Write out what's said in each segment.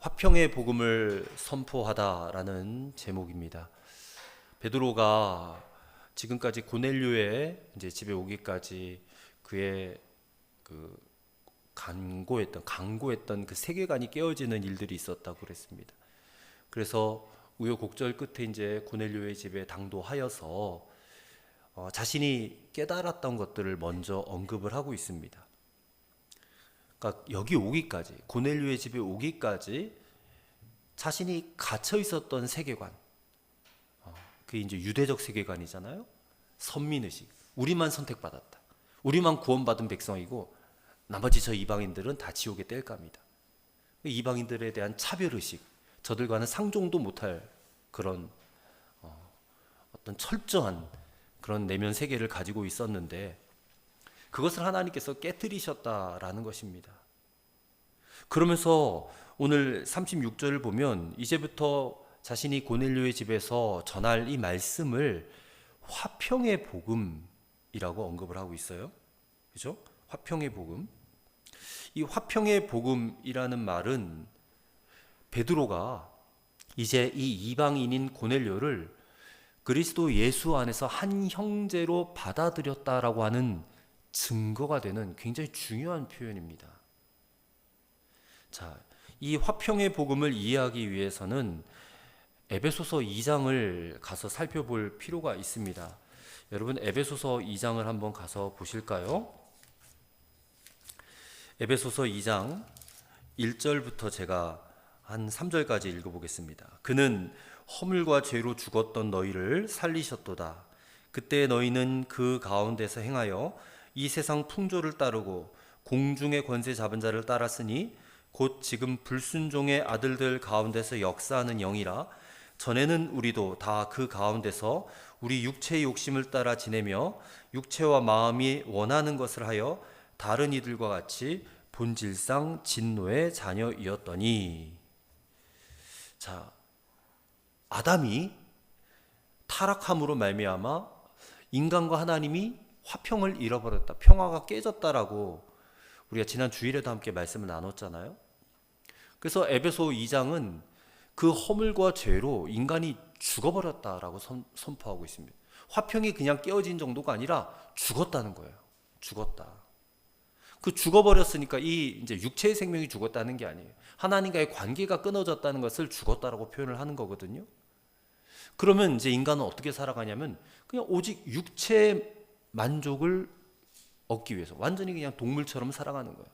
화평의 복음을 선포하다라는 제목입니다. 베드로가 지금까지 고넬료의 이제 집에 오기까지 그의 그 강고했던 그 세계관이 깨어지는 일들이 있었다고 그랬습니다. 그래서 우여곡절 끝에 이제 고넬료의 집에 당도하여서 자신이 깨달았던 것들을 먼저 언급을 하고 있습니다. 그러니까 여기 오기까지, 고넬료의 집에 오기까지 자신이 갇혀 있었던 세계관, 그게 이제 유대적 세계관이잖아요. 선민의식, 우리만 선택받았다, 우리만 구원받은 백성이고 나머지 저 이방인들은 다 지옥에 뗄 겁니다. 이방인들에 대한 차별의식, 저들과는 상종도 못할 그런 어떤 철저한 그런 내면 세계를 가지고 있었는데, 그것을 하나님께서 깨뜨리셨다라는 것입니다. 그러면서 오늘 36절을 보면 이제부터 자신이 고넬료의 집에서 전할 이 말씀을 화평의 복음이라고 언급을 하고 있어요. 그죠? 화평의 복음. 이 화평의 복음이라는 말은 베드로가 이제 이 이방인인 고넬료를 그리스도 예수 안에서 한 형제로 받아들였다라고 하는 증거가 되는 굉장히 중요한 표현입니다. 자, 이 화평의 복음을 이해하기 위해서는 에베소서 2장을 가서 살펴볼 필요가 있습니다. 여러분, 에베소서 2장을 한번 가서 보실까요? 에베소서 2장 1절부터 제가 한 3절까지 읽어보겠습니다. 그는 허물과 죄로 죽었던 너희를 살리셨도다. 그때 너희는 그 가운데서 행하여 이 세상 풍조를 따르고 공중의 권세 잡은 자를 따랐으니 곧 지금 불순종의 아들들 가운데서 역사하는 영이라. 전에는 우리도 다 그 가운데서 우리 육체의 욕심을 따라 지내며 육체와 마음이 원하는 것을 하여 다른 이들과 같이 본질상 진노의 자녀이었더니. 자, 아담이 타락함으로 말미암아 인간과 하나님이 화평을 잃어버렸다, 평화가 깨졌다라고 우리가 지난 주일에도 함께 말씀을 나눴잖아요. 그래서 에베소 2장은 그 허물과 죄로 인간이 죽어버렸다라고 선포하고 있습니다. 화평이 그냥 깨어진 정도가 아니라 죽었다는 거예요. 죽었다. 그 죽어버렸으니까 이 이제 육체의 생명이 죽었다는 게 아니에요. 하나님과의 관계가 끊어졌다는 것을 죽었다라고 표현을 하는 거거든요. 그러면 이제 인간은 어떻게 살아가냐면 그냥 오직 육체의 만족을 얻기 위해서 완전히 그냥 동물처럼 살아가는 거예요.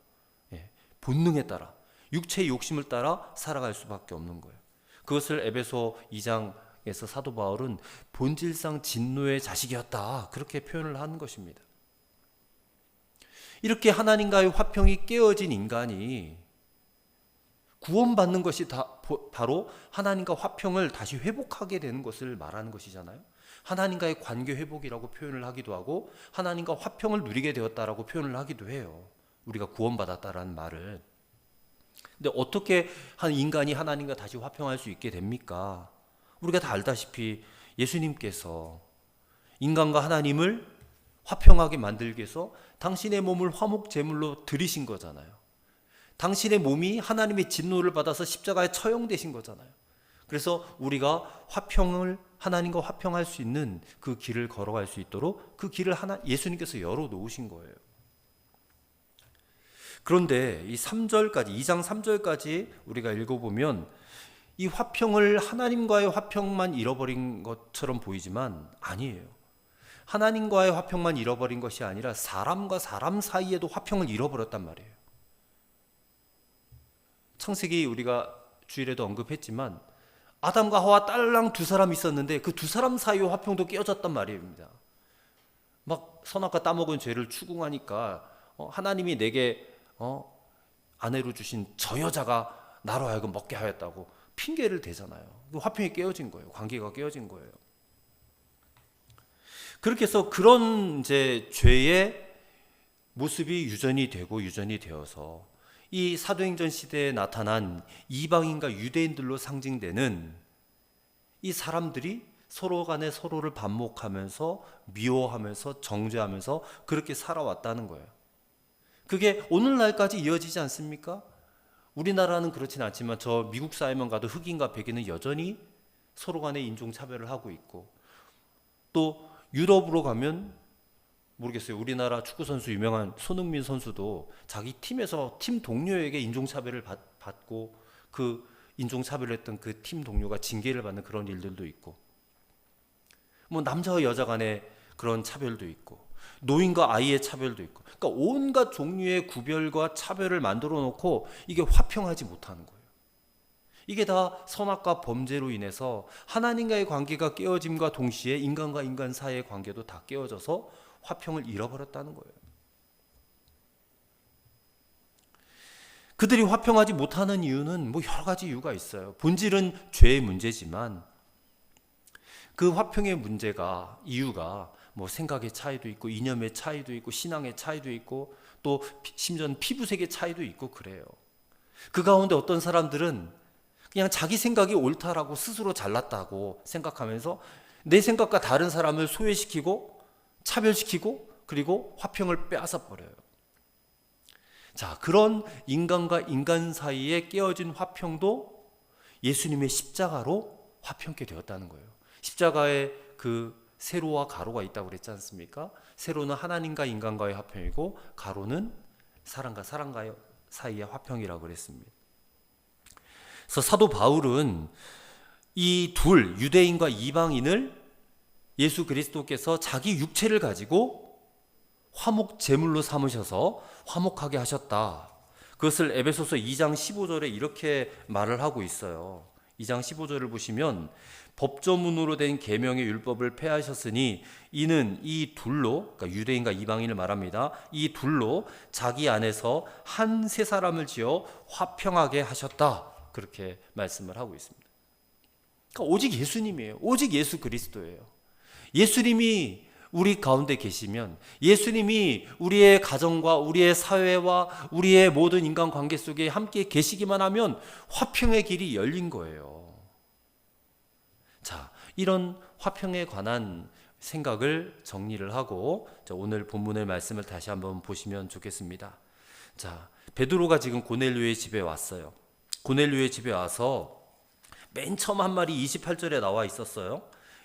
예, 본능에 따라, 육체의 욕심을 따라 살아갈 수밖에 없는 거예요. 그것을 에베소 2장에서 사도 바울은 본질상 진노의 자식이었다, 그렇게 표현을 하는 것입니다. 이렇게 하나님과의 화평이 깨어진 인간이 구원받는 것이 바로 하나님과 화평을 다시 회복하게 되는 것을 말하는 것이잖아요. 하나님과의 관계 회복이라고 표현을 하기도 하고 하나님과 화평을 누리게 되었다라고 표현을 하기도 해요. 우리가 구원받았다라는 말을. 근데 어떻게 한 인간이 하나님과 다시 화평할 수 있게 됩니까? 우리가 다 알다시피 예수님께서 인간과 하나님을 화평하게 만들기 위해서 당신의 몸을 화목 제물로 드리신 거잖아요. 당신의 몸이 하나님의 진노를 받아서 십자가에 처형되신 거잖아요. 그래서 우리가 하나님과 화평할 수 있는 그 길을 걸어갈 수 있도록 그 길을 예수님께서 열어놓으신 거예요. 그런데 이 3절까지, 2장 3절까지 우리가 읽어보면 이 화평을, 하나님과의 화평만 잃어버린 것처럼 보이지만 아니에요. 하나님과의 화평만 잃어버린 것이 아니라 사람과 사람 사이에도 화평을 잃어버렸단 말이에요. 창세기 우리가 주일에도 언급했지만 아담과 하와 딸랑 두 사람이 있었는데 그 두 사람 사이의 화평도 깨어졌단 말입니다. 막 선악과 따먹은 죄를 추궁하니까 하나님이 내게 아내로 주신 저 여자가 나로 하여금 먹게 하였다고 핑계를 대잖아요. 화평이 깨어진 거예요. 관계가 깨어진 거예요. 그렇게 해서 그런 이제 죄의 모습이 유전이 되고 유전이 되어서 이 사도행전 시대에 나타난 이방인과 유대인들로 상징되는 이 사람들이 서로 간에 서로를 반목하면서 미워하면서 정죄하면서 그렇게 살아왔다는 거예요. 그게 오늘날까지 이어지지 않습니까? 우리나라는 그렇진 않지만 저 미국 사회만 가도 흑인과 백인은 여전히 서로 간에 인종차별을 하고 있고, 또 유럽으로 가면 모르겠어요. 우리나라 축구선수 유명한 손흥민 선수도 자기 팀에서 팀 동료에게 인종차별을 받고 그 인종차별을 했던 그 팀 동료가 징계를 받는 그런 일들도 있고, 뭐 남자와 여자 간의 그런 차별도 있고, 노인과 아이의 차별도 있고, 그러니까 온갖 종류의 구별과 차별을 만들어 놓고 이게 화평하지 못하는 거예요. 이게 다 선악과 범죄로 인해서 하나님과의 관계가 깨어짐과 동시에 인간과 인간 사이의 관계도 다 깨어져서 화평을 잃어버렸다는 거예요. 그들이 화평하지 못하는 이유는 뭐 여러 가지 이유가 있어요. 본질은 죄의 문제지만 그 화평의 문제가, 이유가 뭐 생각의 차이도 있고 이념의 차이도 있고 신앙의 차이도 있고 또 심지어는 피부색의 차이도 있고 그래요. 그 가운데 어떤 사람들은 그냥 자기 생각이 옳다라고 스스로 잘났다고 생각하면서 내 생각과 다른 사람을 소외시키고 차별시키고 그리고 화평을 빼앗아 버려요. 자, 그런 인간과 인간 사이에 깨어진 화평도 예수님의 십자가로 화평케 되었다는 거예요. 십자가에 그 세로와 가로가 있다고 그랬지 않습니까? 세로는 하나님과 인간과의 화평이고 가로는 사람과 사람과의 사이의 화평이라고 그랬습니다. 그래서 사도 바울은 이 둘, 유대인과 이방인을 예수 그리스도께서 자기 육체를 가지고 화목 제물로 삼으셔서 화목하게 하셨다. 그것을 에베소서 2장 15절에 이렇게 말을 하고 있어요. 2장 15절을 보시면 법조문으로 된 계명의 율법을 폐하셨으니 이는 이 둘로, 그러니까 유대인과 이방인을 말합니다. 이 둘로 자기 안에서 한 세 사람을 지어 화평하게 하셨다. 그렇게 말씀을 하고 있습니다. 그러니까 오직 예수님이에요. 오직 예수 그리스도예요. 예수님이 우리 가운데 계시면, 예수님이 우리의 가정과 우리의 사회와 우리의 모든 인간관계 속에 함께 계시기만 하면 화평의 길이 열린 거예요. 자, 이런 화평에 관한 생각을 정리를 하고 오늘 본문의 말씀을 다시 한번 보시면 좋겠습니다. 자, 베드로가 지금 고넬료의 집에 왔어요. 고넬료의 집에 와서 맨 처음 한 말이 28절에 나와 있었어요.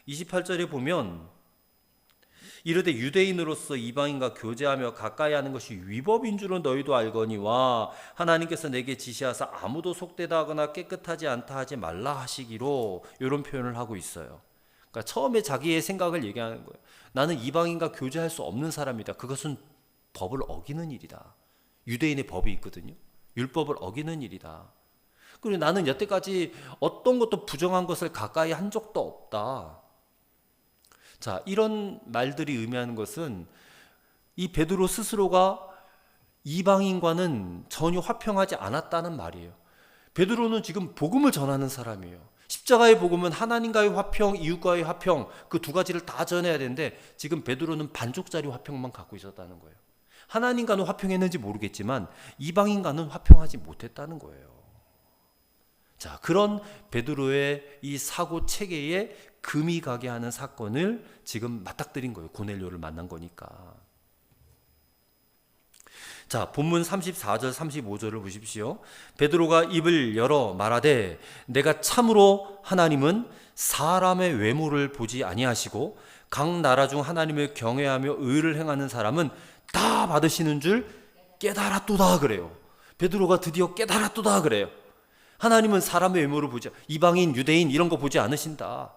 28절에 보면 이르되 유대인으로서 이방인과 교제하며 가까이 하는 것이 위법인 줄은 너희도 알거니와 하나님께서 내게 지시하사 아무도 속되다 하거나 깨끗하지 않다 하지 말라 하시기로, 이런 표현을 하고 있어요. 그러니까 처음에 자기의 생각을 얘기하는 거예요. 나는 이방인과 교제할 수 없는 사람이다. 그것은 법을 어기는 일이다. 유대인의 법이 있거든요. 율법을 어기는 일이다. 그리고 나는 여태까지 어떤 것도 부정한 것을 가까이 한 적도 없다. 자, 이런 말들이 의미하는 것은 이 베드로 스스로가 이방인과는 전혀 화평하지 않았다는 말이에요. 베드로는 지금 복음을 전하는 사람이에요. 십자가의 복음은 하나님과의 화평, 이웃과의 화평, 그 두 가지를 다 전해야 되는데 지금 베드로는 반쪽짜리 화평만 갖고 있었다는 거예요. 하나님과는 화평했는지 모르겠지만 이방인과는 화평하지 못했다는 거예요. 자, 그런 베드로의 이 사고 체계에 금이 가게 하는 사건을 지금 맞닥뜨린 거예요. 고넬료를 만난 거니까. 자, 본문 34절 35절을 보십시오. 베드로가 입을 열어 말하되 내가 참으로 하나님은 사람의 외모를 보지 아니하시고 각 나라 중 하나님을 경외하며 의를 행하는 사람은 다 받으시는 줄 깨달았도다 그래요. 베드로가 드디어 깨달았도다 그래요. 하나님은 사람의 외모를 보지, 이방인, 유대인 이런 거 보지 않으신다.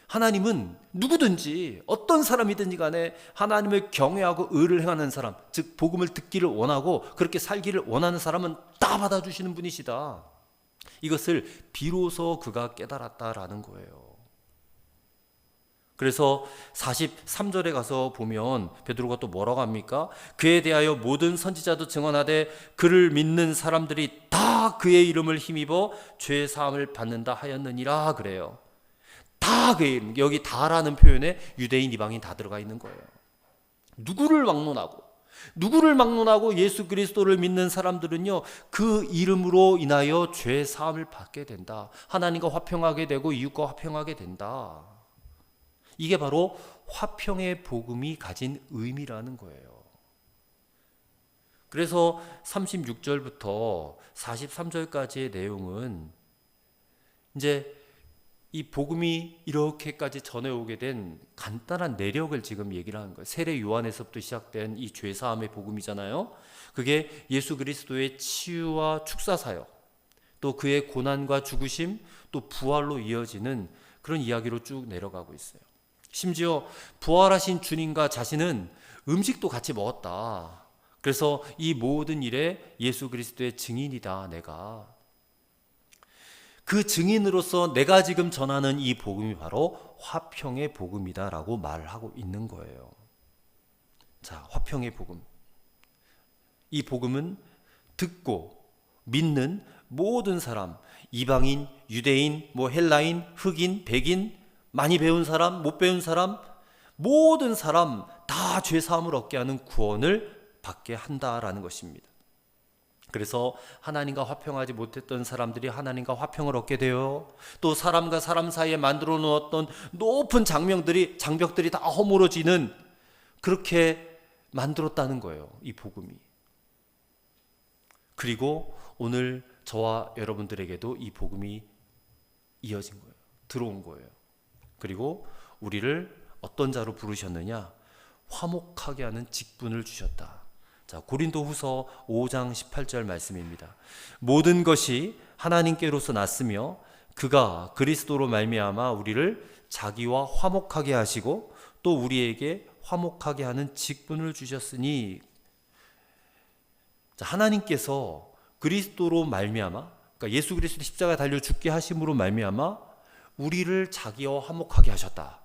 하나님은 누구든지 어떤 사람이든지 간에 하나님을 경외하고 의를 행하는 사람, 즉 복음을 듣기를 원하고 그렇게 살기를 원하는 사람은 다 받아주시는 분이시다. 이것을 비로소 그가 깨달았다라는 거예요. 그래서 43절에 가서 보면 베드로가 또 뭐라고 합니까? 그에 대하여 모든 선지자도 증언하되 그를 믿는 사람들이 다 그의 이름을 힘입어 죄 사함을 받는다 하였느니라 그래요. 다 그의 이름, 여기 다라는 표현에 유대인 이방인 다 들어가 있는 거예요. 누구를 막론하고 예수 그리스도를 믿는 사람들은요, 그 이름으로 인하여 죄 사함을 받게 된다. 하나님과 화평하게 되고 이웃과 화평하게 된다. 이게 바로 화평의 복음이 가진 의미라는 거예요. 그래서 36절부터 43절까지의 내용은 이제 이 복음이 이렇게까지 전해오게 된 간단한 내력을 지금 얘기를 하는 거예요. 세례 요한에서부터 시작된 이 죄사함의 복음이잖아요. 그게 예수 그리스도의 치유와 축사 사역, 또 그의 고난과 죽으심, 또 부활로 이어지는 그런 이야기로 쭉 내려가고 있어요. 심지어 부활하신 주님과 자신은 음식도 같이 먹었다. 그래서 이 모든 일에 예수 그리스도의 증인이다, 내가. 그 증인으로서 내가 지금 전하는 이 복음이 바로 화평의 복음이다라고 말을 하고 있는 거예요. 자, 화평의 복음. 이 복음은 듣고 믿는 모든 사람, 이방인, 유대인, 헬라인, 흑인, 백인, 많이 배운 사람, 못 배운 사람, 모든 사람 다 죄사함을 얻게 하는 구원을 받게 한다라는 것입니다. 그래서 하나님과 화평하지 못했던 사람들이 하나님과 화평을 얻게 돼요. 또 사람과 사람 사이에 만들어 놓았던 높은 장벽들이 다 허물어지는, 그렇게 만들었다는 거예요, 이 복음이. 그리고 오늘 저와 여러분들에게도 이 복음이 이어진 거예요. 들어온 거예요. 그리고 우리를 어떤 자로 부르셨느냐? 화목하게 하는 직분을 주셨다. 자, 고린도후서 5장 18절 말씀입니다. 모든 것이 하나님께로서 났으며 그가 그리스도로 말미암아 우리를 자기와 화목하게 하시고 또 우리에게 화목하게 하는 직분을 주셨으니. 자, 하나님께서 그리스도로 말미암아, 그러니까 예수 그리스도 십자가에 달려 죽게 하심으로 말미암아 우리를 자기와 화목하게 하셨다.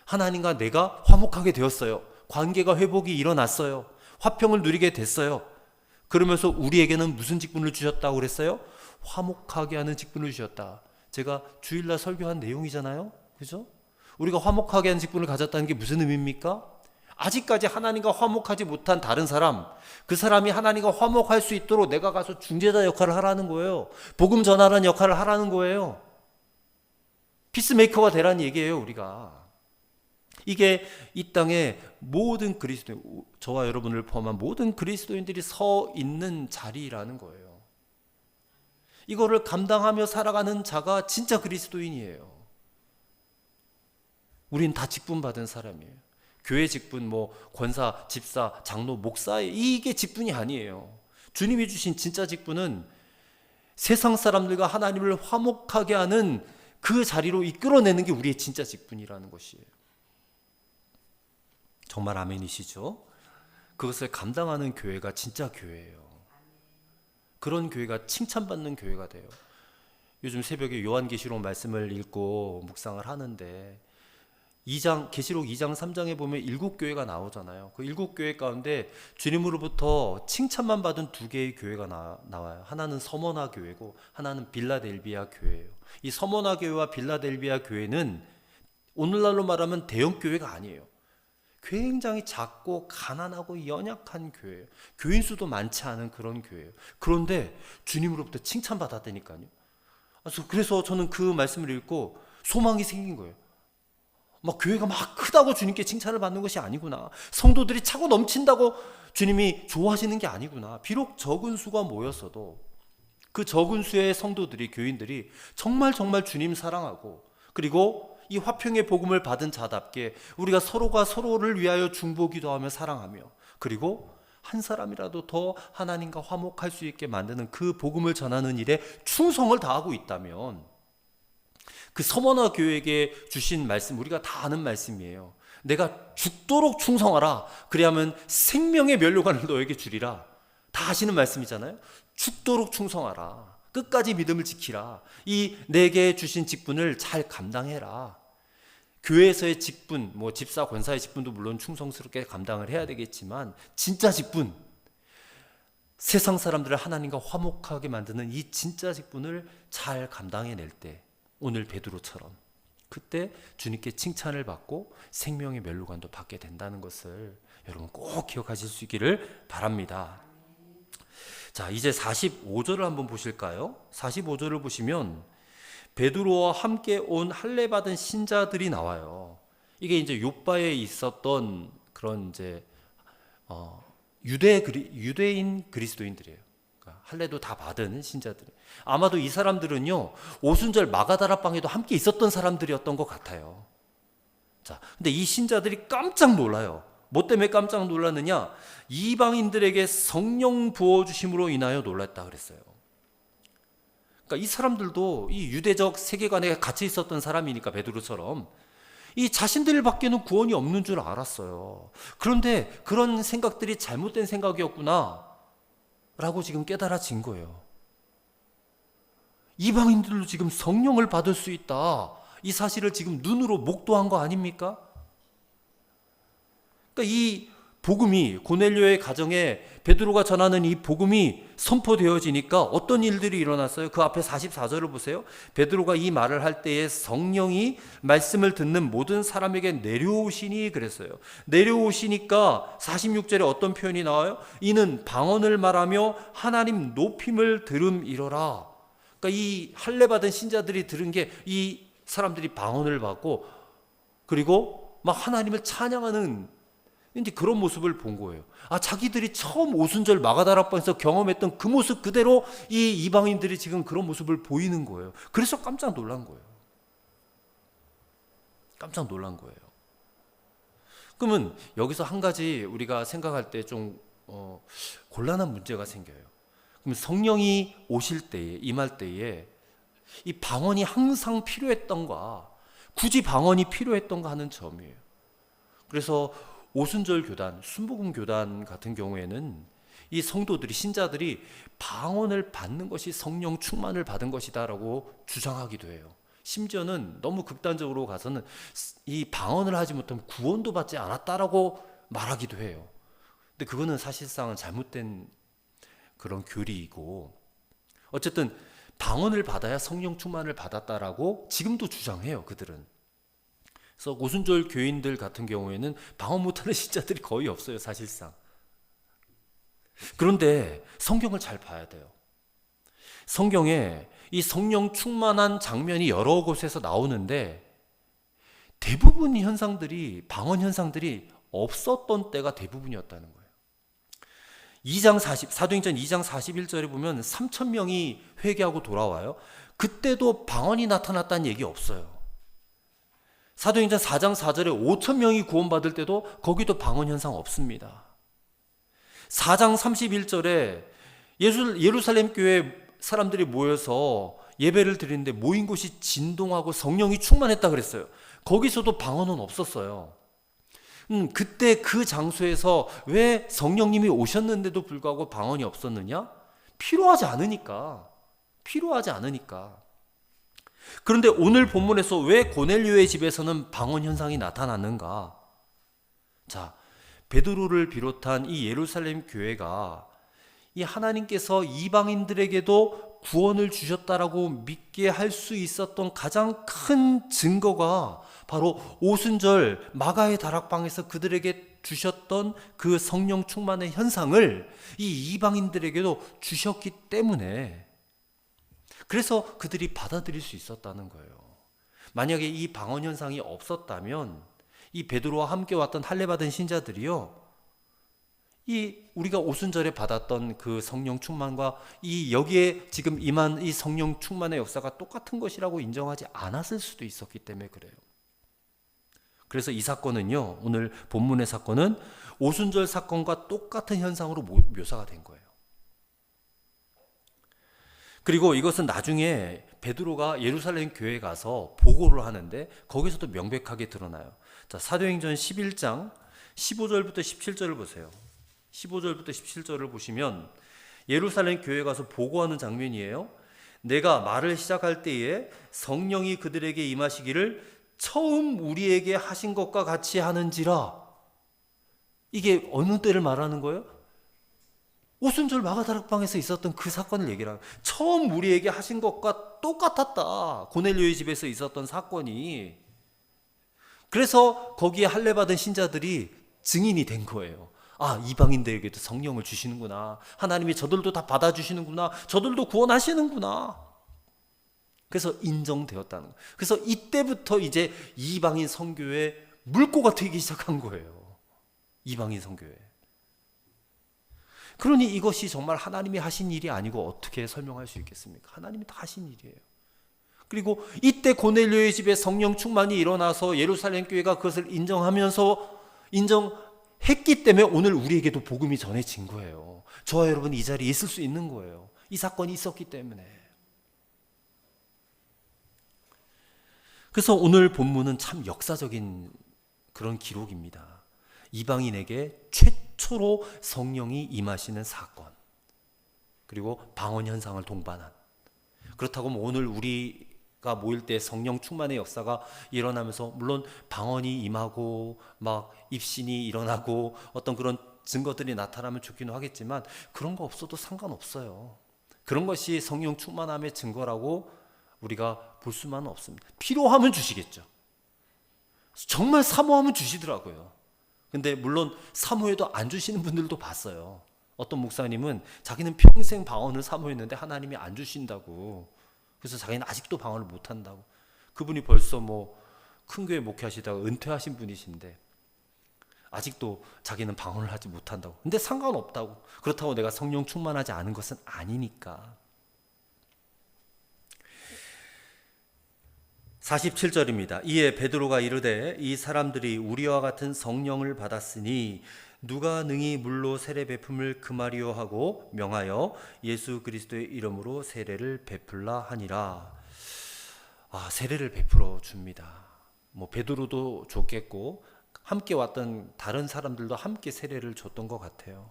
하나님과 내가 화목하게 되었어요. 관계가 회복이 일어났어요. 화평을 누리게 됐어요. 그러면서 우리에게는 무슨 직분을 주셨다고 그랬어요? 화목하게 하는 직분을 주셨다. 제가 주일날 설교한 내용이잖아요. 그죠? 우리가 화목하게 하는 직분을 가졌다는 게 무슨 의미입니까? 아직까지 하나님과 화목하지 못한 다른 사람, 그 사람이 하나님과 화목할 수 있도록 내가 가서 중재자 역할을 하라는 거예요. 복음 전하라는 역할을 하라는 거예요. 피스메이커가 되라는 얘기예요, 우리가. 이게 이 땅의 모든 그리스도인, 저와 여러분을 포함한 모든 그리스도인들이 서 있는 자리라는 거예요. 이거를 감당하며 살아가는 자가 진짜 그리스도인이에요. 우린 다 직분 받은 사람이에요. 교회 직분, 권사, 집사, 장로, 목사, 이게 직분이 아니에요. 주님이 주신 진짜 직분은 세상 사람들과 하나님을 화목하게 하는 그 자리로 이끌어내는 게 우리의 진짜 직분이라는 것이에요. 정말 아멘이시죠? 그것을 감당하는 교회가 진짜 교회예요. 그런 교회가 칭찬받는 교회가 돼요. 요즘 새벽에 요한계시록 말씀을 읽고 묵상을 하는데 계시록 2장 3장에 보면 7교회가 나오잖아요. 그 7교회 가운데 주님으로부터 칭찬만 받은 2개의 교회가 나와요. 하나는 서머나 교회고 하나는 빌라델비아 교회예요. 이 서머나 교회와 빌라델비아 교회는 오늘날로 말하면 대형 교회가 아니에요. 굉장히 작고 가난하고 연약한 교회예요. 교인 수도 많지 않은 그런 교회예요. 그런데 주님으로부터 칭찬받았다니까요. 그래서 저는 그 말씀을 읽고 소망이 생긴 거예요. 교회가 막 크다고 주님께 칭찬을 받는 것이 아니구나. 성도들이 차고 넘친다고 주님이 좋아하시는 게 아니구나. 비록 적은 수가 모였어도 그 적은 수의 성도들이, 교인들이 정말 주님 사랑하고, 그리고 이 화평의 복음을 받은 자답게 우리가 서로가 서로를 위하여 중보기도하며 사랑하며, 그리고 한 사람이라도 더 하나님과 화목할 수 있게 만드는 그 복음을 전하는 일에 충성을 다하고 있다면, 그 서머나 교회에게 주신 말씀, 우리가 다 아는 말씀이에요. 내가 죽도록 충성하라. 그리하면 생명의 면류관을 너에게 주리라. 다 아시는 말씀이잖아요. 죽도록 충성하라. 끝까지 믿음을 지키라. 이 내게 주신 직분을 잘 감당해라. 교회에서의 직분, 집사, 권사의 직분도 물론 충성스럽게 감당을 해야 되겠지만, 진짜 직분, 세상 사람들을 하나님과 화목하게 만드는 이 진짜 직분을 잘 감당해낼 때, 오늘 베드로처럼 그때 주님께 칭찬을 받고 생명의 면류관도 받게 된다는 것을 여러분 꼭 기억하실 수 있기를 바랍니다. 자, 이제 45절을 한번 보실까요? 45절을 보시면 베드로와 함께 온 할례 받은 신자들이 나와요. 이게 이제 욥바에 있었던 그런 이제 유대인 그리스도인들이에요. 그러니까 할례도 다 받은 신자들. 아마도 이 사람들은요, 오순절 마가다락방에도 함께 있었던 사람들이었던 것 같아요. 자, 근데 이 신자들이 깜짝 놀라요. 뭐 때문에 깜짝 놀랐느냐? 이방인들에게 성령 부어주심으로 인하여 놀랐다 그랬어요. 그러니까 이 사람들도 이 유대적 세계관에 갇혀 있었던 사람이니까, 베드로처럼 이 자신들밖에는 구원이 없는 줄 알았어요. 그런데 그런 생각들이 잘못된 생각이었구나 라고 지금 깨달아진 거예요. 이방인들도 지금 성령을 받을 수 있다, 이 사실을 지금 눈으로 목도한 거 아닙니까? 그러니까 이 복음이, 고넬료의 가정에 베드로가 전하는 이 복음이 선포되어지니까 어떤 일들이 일어났어요? 그 앞에 44절을 보세요. 베드로가 이 말을 할 때에 성령이 말씀을 듣는 모든 사람에게 내려오시니 그랬어요. 내려오시니까 46절에 어떤 표현이 나와요? 이는 방언을 말하며 하나님 높임을 들음이로라. 그러니까 이 할례 받은 신자들이 들은 게, 이 사람들이 방언을 받고 그리고 막 하나님을 찬양하는 이제 그런 모습을 본 거예요. 자기들이 처음 오순절 마가다락방에서 경험했던 그 모습 그대로 이 이방인들이 지금 그런 모습을 보이는 거예요. 그래서 깜짝 놀란 거예요. 깜짝 놀란 거예요. 그러면 여기서 한 가지 우리가 생각할 때 좀 곤란한 문제가 생겨요. 그럼 성령이 오실 때에, 임할 때에 이 방언이 항상 필요했던가, 굳이 방언이 필요했던가 하는 점이에요. 그래서 오순절 교단, 순복음 교단 같은 경우에는 이 성도들이, 신자들이 방언을 받는 것이 성령 충만을 받은 것이다라고 주장하기도 해요. 심지어는 너무 극단적으로 가서는 이 방언을 하지 못하면 구원도 받지 않았다라고 말하기도 해요. 근데 그거는 사실상은 잘못된 그런 교리이고, 어쨌든 방언을 받아야 성령 충만을 받았다라고 지금도 주장해요, 그들은. 그래서 오순절 교인들 같은 경우에는 방언 못하는 신자들이 거의 없어요, 사실상. 그런데 성경을 잘 봐야 돼요. 성경에 이 성령 충만한 장면이 여러 곳에서 나오는데 대부분 현상들이, 방언 현상들이 없었던 때가 대부분이었다는 거예요. 사도행전 2장 41절에 보면 3,000명이 회개하고 돌아와요. 그때도 방언이 나타났다는 얘기 없어요. 사도행전 4장 4절에 5,000명이 구원받을 때도 거기도 방언 현상 없습니다. 4장 31절에 예루살렘 교회 사람들이 모여서 예배를 드리는데 모인 곳이 진동하고 성령이 충만했다 그랬어요. 거기서도 방언은 없었어요. 그때 그 장소에서 왜 성령님이 오셨는데도 불구하고 방언이 없었느냐? 필요하지 않으니까. 그런데 오늘 본문에서 왜 고넬료의 집에서는 방언 현상이 나타났는가? 자, 베드로를 비롯한 이 예루살렘 교회가 이 하나님께서 이방인들에게도 구원을 주셨다라고 믿게 할 수 있었던 가장 큰 증거가 바로 오순절 마가의 다락방에서 그들에게 주셨던 그 성령 충만의 현상을 이 이방인들에게도 주셨기 때문에, 그래서 그들이 받아들일 수 있었다는 거예요. 만약에 이 방언 현상이 없었다면 이 베드로와 함께 왔던 할례 받은 신자들이요, 이 우리가 오순절에 받았던 그 성령 충만과 이 여기에 지금 임한 이 성령 충만의 역사가 똑같은 것이라고 인정하지 않았을 수도 있었기 때문에 그래요. 그래서 이 사건은요, 오늘 본문의 사건은 오순절 사건과 똑같은 현상으로 묘사가 된 거예요. 그리고 이것은 나중에 베드로가 예루살렘 교회에 가서 보고를 하는데 거기서도 명백하게 드러나요. 자, 사도행전 11장 15절부터 17절을 보세요. 15절부터 17절을 보시면 예루살렘 교회에 가서 보고하는 장면이에요. 내가 말을 시작할 때에 성령이 그들에게 임하시기를 처음 우리에게 하신 것과 같이 하는지라. 이게 어느 때를 말하는 거예요? 오순절 마가다락방에서 있었던 그 사건을 얘기를 하는 거예요. 처음 우리에게 하신 것과 똑같았다, 고넬료의 집에서 있었던 사건이. 그래서 거기에 할례 받은 신자들이 증인이 된 거예요. 이방인들에게도 성령을 주시는구나, 하나님이 저들도 다 받아주시는구나, 저들도 구원하시는구나. 그래서 인정되었다는 거예요. 그래서 이때부터 이제 이방인 선교에 물꼬가 트이기 시작한 거예요. 이방인 선교에. 그러니 이것이 정말 하나님이 하신 일이 아니고 어떻게 설명할 수 있겠습니까? 하나님이 다 하신 일이에요. 그리고 이때 고넬료의 집에 성령 충만이 일어나서 예루살렘 교회가 그것을 인정했기 때문에 오늘 우리에게도 복음이 전해진 거예요. 저와 여러분 이 자리에 있을 수 있는 거예요. 이 사건이 있었기 때문에. 그래서 오늘 본문은 참 역사적인 그런 기록입니다. 이방인에게 최초로 성령이 임하시는 사건, 그리고 방언 현상을 동반한. 그렇다고 오늘 우리가 모일 때 성령 충만의 역사가 일어나면서 물론 방언이 임하고 막 입신이 일어나고 어떤 그런 증거들이 나타나면 좋기는 하겠지만 그런 거 없어도 상관없어요. 그런 것이 성령 충만함의 증거라고 우리가 볼 수만은 없습니다. 필요하면 주시겠죠. 정말 사모하면 주시더라고요. 근데 물론 사모해도 안 주시는 분들도 봤어요. 어떤 목사님은 자기는 평생 방언을 사모했는데 하나님이 안 주신다고. 그래서 자기는 아직도 방언을 못 한다고. 그분이 벌써 큰 교회 목회하시다가 은퇴하신 분이신데 아직도 자기는 방언을 하지 못한다고. 근데 상관없다고. 그렇다고 내가 성령 충만하지 않은 것은 아니니까. 47절입니다. 이에 베드로가 이르되 이 사람들이 우리와 같은 성령을 받았으니 누가 능히 물로 세례 베품을 금하리요 하고 명하여 예수 그리스도의 이름으로 세례를 베풀라 하니라. 세례를 베풀어 줍니다. 베드로도 줬겠고 함께 왔던 다른 사람들도 함께 세례를 줬던 것 같아요.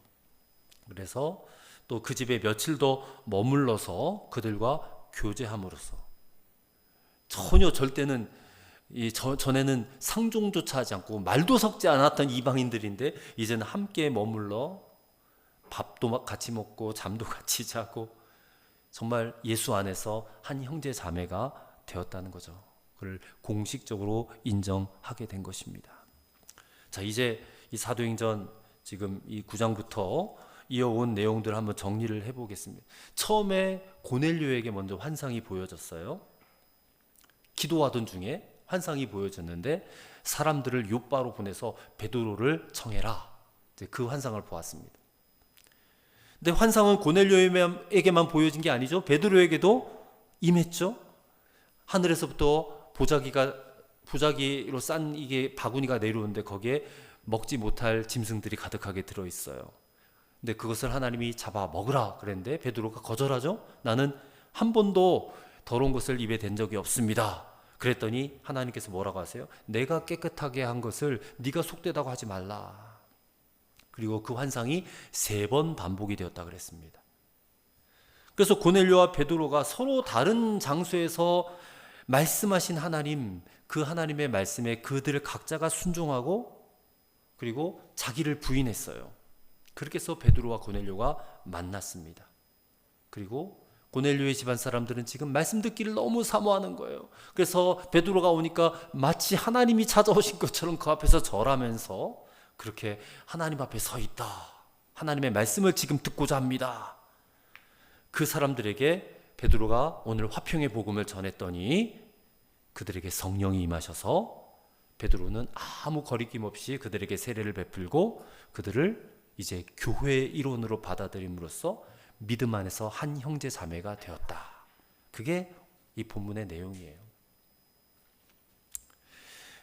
그래서 또 그 집에 며칠 더 머물러서 그들과 교제함으로써 전혀 절대는 전에는 상종조차 하지 않고 말도 섞지 않았던 이방인들인데 이제는 함께 머물러 밥도 같이 먹고 잠도 같이 자고 정말 예수 안에서 한 형제 자매가 되었다는 거죠. 그걸 공식적으로 인정하게 된 것입니다. 자, 이제 이 사도행전 지금 이 9장부터 이어온 내용들을 한번 정리를 해보겠습니다. 처음에 고넬료에게 먼저 환상이 보여졌어요. 기도하던 중에 환상이 보여졌는데 사람들을 요바로 보내서 베드로를 청해라. 그 환상을 보았습니다. 근데 환상은 고넬료에게만 보여진 게 아니죠. 베드로에게도 임했죠. 하늘에서부터 보자기로 싼 이게 바구니가 내려오는데 거기에 먹지 못할 짐승들이 가득하게 들어있어요. 근데 그것을 하나님이 잡아 먹으라 그랬는데 베드로가 거절하죠. 나는 한 번도 더러운 것을 입에 댄 적이 없습니다. 그랬더니 하나님께서 뭐라고 하세요? 내가 깨끗하게 한 것을 네가 속되다고 하지 말라. 그리고 그 환상이 3번 반복이 되었다 그랬습니다. 그래서 고넬료와 베드로가 서로 다른 장소에서 말씀하신 하나님, 그 하나님의 말씀에 그들을 각자가 순종하고 그리고 자기를 부인했어요. 그렇게 해서 베드로와 고넬료가 만났습니다. 그리고 고넬료의 집안 사람들은 지금 말씀 듣기를 너무 사모하는 거예요. 그래서 베드로가 오니까 마치 하나님이 찾아오신 것처럼 그 앞에서 절하면서 그렇게 하나님 앞에 서 있다. 하나님의 말씀을 지금 듣고자 합니다. 그 사람들에게 베드로가 오늘 화평의 복음을 전했더니 그들에게 성령이 임하셔서 베드로는 아무 거리낌 없이 그들에게 세례를 베풀고 그들을 이제 교회의 일원으로 받아들임으로써 믿음 안에서 한 형제 자매가 되었다. 그게 이 본문의 내용이에요.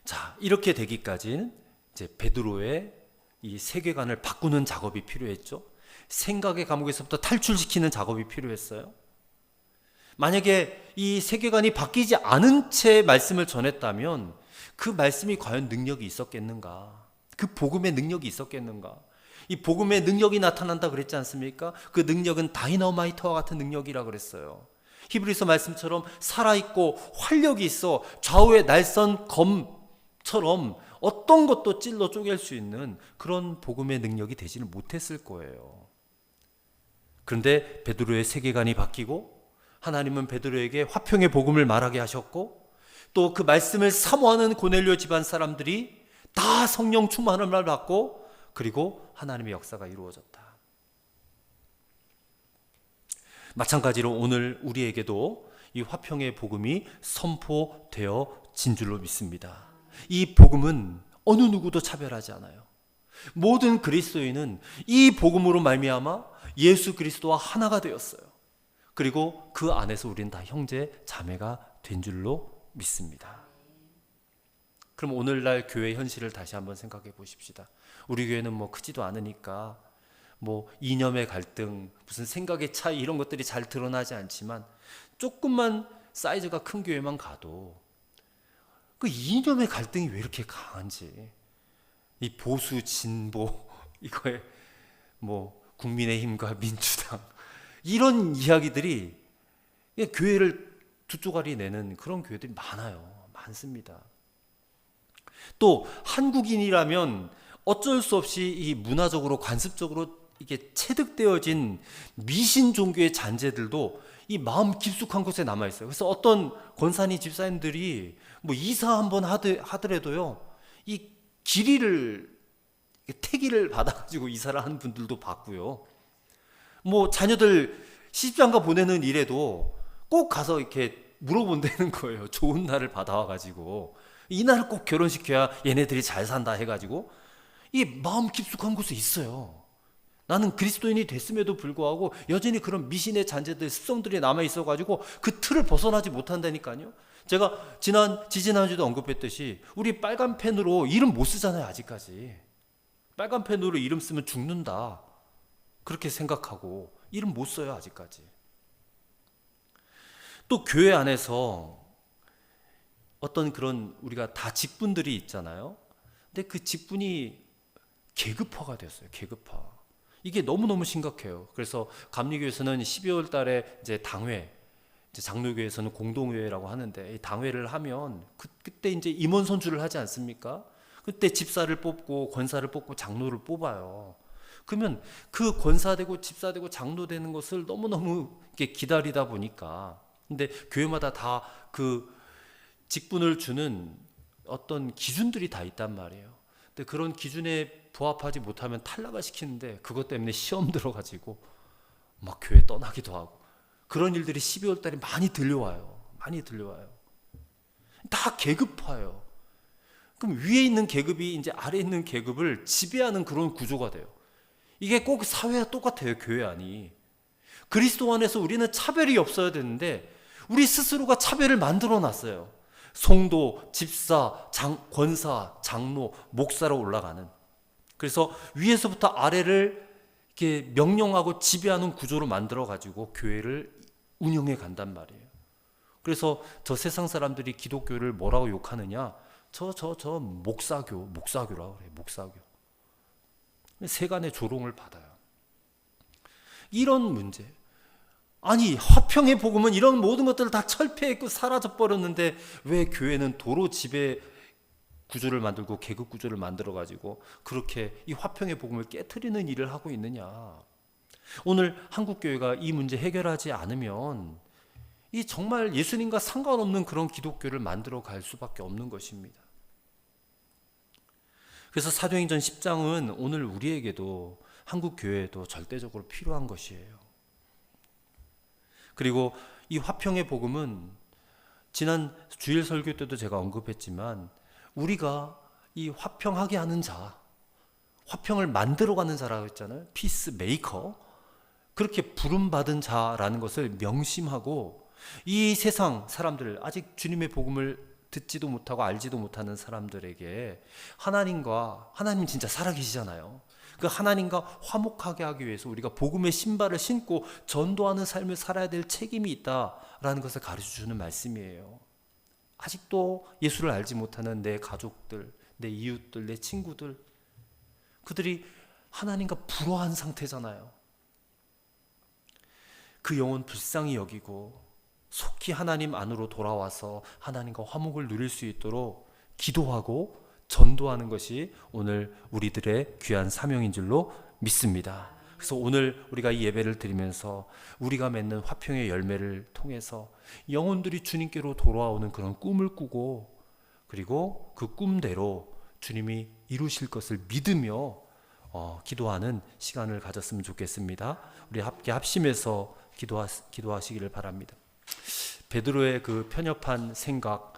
자, 이렇게 되기까지는 이제 베드로의 이 세계관을 바꾸는 작업이 필요했죠. 생각의 감옥에서부터 탈출시키는 작업이 필요했어요. 만약에 이 세계관이 바뀌지 않은 채 말씀을 전했다면 그 말씀이 과연 능력이 있었겠는가? 그 복음의 능력이 있었겠는가? 이 복음의 능력이 나타난다 그랬지 않습니까? 그 능력은 다이너마이트와 같은 능력이라 그랬어요. 히브리서 말씀처럼 살아있고 활력이 있어 좌우의 날선 검처럼 어떤 것도 찔러 쪼갤 수 있는 그런 복음의 능력이 되지는 못했을 거예요. 그런데 베드로의 세계관이 바뀌고 하나님은 베드로에게 화평의 복음을 말하게 하셨고 또 그 말씀을 사모하는 고넬료 집안 사람들이 다 성령 충만함을 받고 그리고 하나님의 역사가 이루어졌다. 마찬가지로 오늘 우리에게도 이 화평의 복음이 선포되어진 줄로 믿습니다. 이 복음은 어느 누구도 차별하지 않아요. 모든 그리스도인은 이 복음으로 말미암아 예수 그리스도와 하나가 되었어요. 그리고 그 안에서 우리는 다 형제 자매가 된 줄로 믿습니다. 그럼 오늘날 교회 현실을 다시 한번 생각해 보십시다. 우리 교회는 뭐 크지도 않으니까 뭐 이념의 갈등, 무슨 생각의 차이 이런 것들이 잘 드러나지 않지만 조금만 사이즈가 큰 교회만 가도 그 이념의 갈등이 왜 이렇게 강한지, 이 보수 진보 이거에 뭐 국민의힘과 민주당 이런 이야기들이 교회를 두 쪼가리 내는 그런 교회들이 많습니다. 또 한국인이라면 어쩔 수 없이 이 문화적으로 관습적으로 이게 체득되어진 미신 종교의 잔재들도 이 마음 깊숙한 곳에 남아 있어요. 그래서 어떤 권사님 집사님들이 뭐 이사 한번 하더라도요, 이 태기를 받아가지고 이사를 하는 분들도 봤고요. 뭐 자녀들 시집장가 보내는 일에도 꼭 가서 이렇게 물어본다는 거예요. 좋은 날을 받아와가지고 이 날을 꼭 결혼시켜야 얘네들이 잘 산다 해가지고 이 마음 깊숙한 곳에 있어요. 나는 그리스도인이 됐음에도 불구하고 여전히 그런 미신의 잔재들, 습성들이 남아 있어가지고 그 틀을 벗어나지 못한다니까요. 제가 지지난주도 언급했듯이 우리 빨간 펜으로 이름 못 쓰잖아요. 아직까지 빨간 펜으로 이름 쓰면 죽는다 그렇게 생각하고 이름 못 써요. 아직까지. 또 교회 안에서 어떤 그런 우리가 다 직분들이 있잖아요. 근데 그 직분이 계급화가 됐어요. 계급화. 이게 너무너무 심각해요. 그래서 감리교에서는 12월 달에 이제 당회, 이제 장로교에서는 공동회라고 하는데 이 당회를 하면 그때 이제 임원 선출을 하지 않습니까? 그때 집사를 뽑고 권사를 뽑고 장로를 뽑아요. 그러면 그 권사되고 집사되고 장로되는 것을 너무너무 이렇게 기다리다 보니까, 근데 교회마다 다 그 직분을 주는 어떤 기준들이 다 있단 말이에요. 근데 그런 기준에 부합하지 못하면 탈락을 시키는데 그것 때문에 시험 들어가지고 막 교회 떠나기도 하고 그런 일들이 12월 달에 많이 들려와요. 다 계급화예요. 그럼 위에 있는 계급이 이제 아래에 있는 계급을 지배하는 그런 구조가 돼요. 이게 꼭 사회와 똑같아요. 교회 안이. 그리스도 안에서 우리는 차별이 없어야 되는데 우리 스스로가 차별을 만들어 놨어요. 성도, 집사, 권사, 장로, 목사로 올라가는. 그래서 위에서부터 아래를 이렇게 명령하고 지배하는 구조로 만들어 가지고 교회를 운영해 간단 말이에요. 그래서 저 세상 사람들이 기독교를 뭐라고 욕하느냐? 저 목사교라고 그래요. 목사교. 세간의 조롱을 받아요. 이런 문제. 아니, 화평의 복음은 이런 모든 것들을 다 철폐했고 사라져 버렸는데 왜 교회는 도로 지배 구조를 만들고 계급 구조를 만들어 가지고 그렇게 이 화평의 복음을 깨트리는 일을 하고 있느냐? 오늘 한국 교회가 이 문제 해결하지 않으면 이 정말 예수님과 상관없는 그런 기독교를 만들어 갈 수밖에 없는 것입니다. 그래서 사도행전 10장은 오늘 우리에게도 한국 교회에도 절대적으로 필요한 것이에요. 그리고 이 화평의 복음은 지난 주일 설교 때도 제가 언급했지만 우리가 이 화평하게 하는 자, 화평을 만들어가는 자라고 했잖아요. 피스 메이커. 그렇게 부름받은 자라는 것을 명심하고 이 세상 사람들, 아직 주님의 복음을 듣지도 못하고 알지도 못하는 사람들에게 하나님 진짜 살아계시잖아요. 그 하나님과 화목하게 하기 위해서 우리가 복음의 신발을 신고 전도하는 삶을 살아야 될 책임이 있다라는 것을 가르쳐주는 말씀이에요. 아직도 예수를 알지 못하는 내 가족들, 내 이웃들, 내 친구들, 그들이 하나님과 불화한 상태잖아요. 그 영혼 불쌍히 여기고 속히 하나님 안으로 돌아와서 하나님과 화목을 누릴 수 있도록 기도하고 전도하는 것이 오늘 우리들의 귀한 사명인 줄로 믿습니다. 그래서 오늘 우리가 이 예배를 드리면서 우리가 맺는 화평의 열매를 통해서 영혼들이 주님께로 돌아오는 그런 꿈을 꾸고 그리고 그 꿈대로 주님이 이루실 것을 믿으며 기도하는 시간을 가졌으면 좋겠습니다. 우리 함께 합심해서 기도하시기를 바랍니다. 베드로의 그 편협한 생각,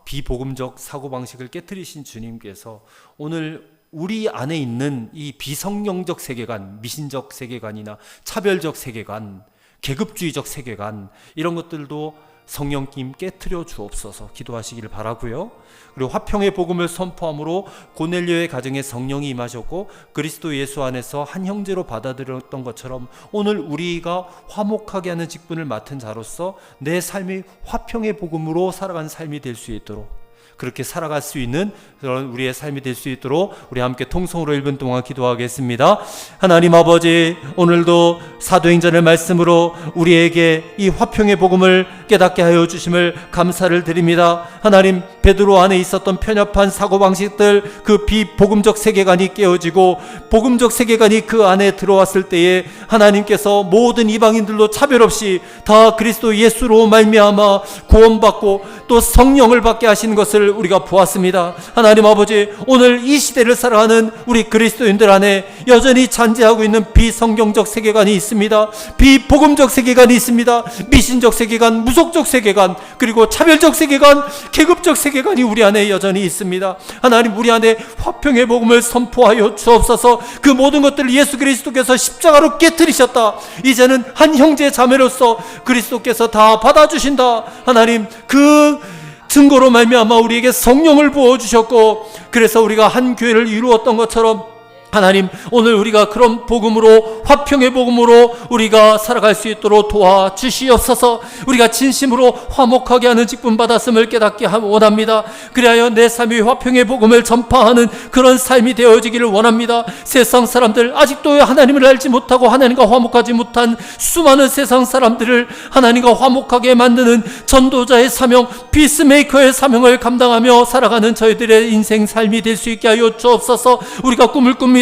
비복음적 사고방식을 깨트리신 주님께서 오늘 우리 안에 있는 이 비성경적 세계관, 미신적 세계관이나 차별적 세계관, 계급주의적 세계관, 이런 것들도 성령님 깨트려 주옵소서 기도하시기를 바라고요. 그리고 화평의 복음을 선포함으로 고넬료의 가정에 성령이 임하셨고 그리스도 예수 안에서 한 형제로 받아들였던 것처럼 오늘 우리가 화목하게 하는 직분을 맡은 자로서 내 삶이 화평의 복음으로 살아가는 삶이 될 수 있도록, 그렇게 살아갈 수 있는 그런 우리의 삶이 될 수 있도록 우리 함께 통성으로 1분 동안 기도하겠습니다. 하나님 아버지, 오늘도 사도행전의 말씀으로 우리에게 이 화평의 복음을 깨닫게 하여 주심을 감사를 드립니다. 하나님, 베드로 안에 있었던 편협한 사고방식들, 그 비복음적 세계관이 깨어지고 복음적 세계관이 그 안에 들어왔을 때에 하나님께서 모든 이방인들도 차별 없이 다 그리스도 예수로 말미암아 구원받고 또 성령을 받게 하신 것을 우리가 보았습니다. 하나님 아버지, 오늘 이 시대를 살아가는 우리 그리스도인들 안에 여전히 잔재하고 있는 비성경적 세계관이 있습니다. 비복음적 세계관이 있습니다. 미신적 세계관, 무속적 세계관, 그리고 차별적 세계관, 계급적 세계관이 우리 안에 여전히 있습니다. 하나님, 우리 안에 화평의 복음을 선포하여 주옵소서. 그 모든 것들을 예수 그리스도께서 십자가로 깨뜨리셨다. 이제는 한 형제 자매로서 그리스도께서 다 받아주신다. 하나님, 그 증거로 말미암아 우리에게 성령을 부어주셨고, 그래서 우리가 한 교회를 이루었던 것처럼 하나님, 오늘 우리가 그런 복음으로, 화평의 복음으로 우리가 살아갈 수 있도록 도와주시옵소서. 우리가 진심으로 화목하게 하는 직분 받았음을 깨닫게 원합니다. 그리하여 내 삶이 화평의 복음을 전파하는 그런 삶이 되어지기를 원합니다. 세상 사람들, 아직도 하나님을 알지 못하고 하나님과 화목하지 못한 수많은 세상 사람들을 하나님과 화목하게 만드는 전도자의 사명, 피스메이커의 사명을 감당하며 살아가는 저희들의 인생 삶이 될 수 있게 하여 주옵소서. 우리가 꿈을 꿉니다.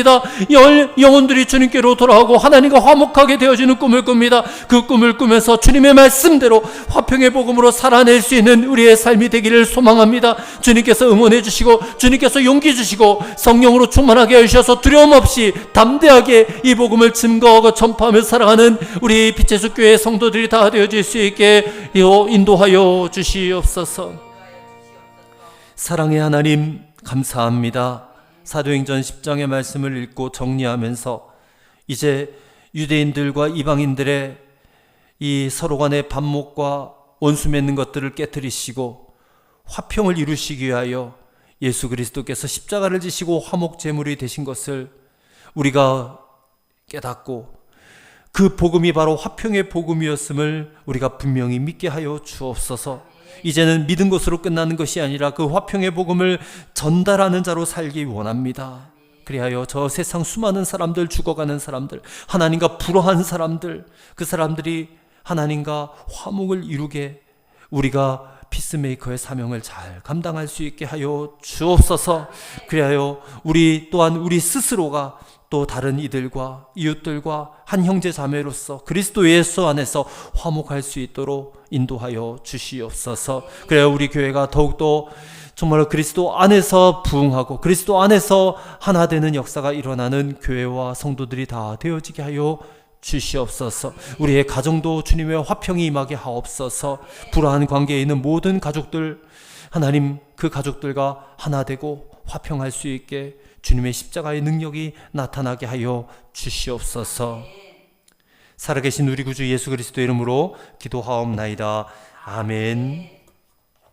영혼들이 주님께로 돌아오고 하나님과 화목하게 되어지는 꿈을 꿉니다. 그 꿈을 꾸면서 주님의 말씀대로 화평의 복음으로 살아낼 수 있는 우리의 삶이 되기를 소망합니다. 주님께서 응원해 주시고 주님께서 용기 주시고 성령으로 충만하게 해주셔서 두려움 없이 담대하게 이 복음을 증거하고 전파하며 살아가는 우리 빛의 숲 교회 성도들이 다 되어질 수 있게 인도하여 주시옵소서. 사랑의 하나님, 감사합니다. 사도행전 10장의 말씀을 읽고 정리하면서 이제 유대인들과 이방인들의 이 서로 간의 반목과 원수 맺는 것들을 깨뜨리시고 화평을 이루시기 위하여 예수 그리스도께서 십자가를 지시고 화목 제물이 되신 것을 우리가 깨닫고 그 복음이 바로 화평의 복음이었음을 우리가 분명히 믿게 하여 주옵소서. 이제는 믿은 것으로 끝나는 것이 아니라 그 화평의 복음을 전달하는 자로 살기 원합니다. 그리하여 저 세상 수많은 사람들, 죽어가는 사람들, 하나님과 불화한 사람들, 그 사람들이 하나님과 화목을 이루게 우리가 피스메이커의 사명을 잘 감당할 수 있게 하여 주옵소서. 그리하여 우리 또한 우리 스스로가 또 다른 이들과 이웃들과 한 형제 자매로서 그리스도 예수 안에서 화목할 수 있도록 인도하여 주시옵소서. 그래야 우리 교회가 더욱더 정말 그리스도 안에서 부흥하고 그리스도 안에서 하나 되는 역사가 일어나는 교회와 성도들이 다 되어지게 하여 주시옵소서. 우리의 가정도 주님의 화평이 임하게 하옵소서. 불화한 관계에 있는 모든 가족들, 하나님 그 가족들과 하나 되고 화평할 수 있게 주님의 십자가의 능력이 나타나게 하여 주시옵소서. 살아계신 우리 구주 예수 그리스도의 이름으로 기도하옵나이다. 아멘.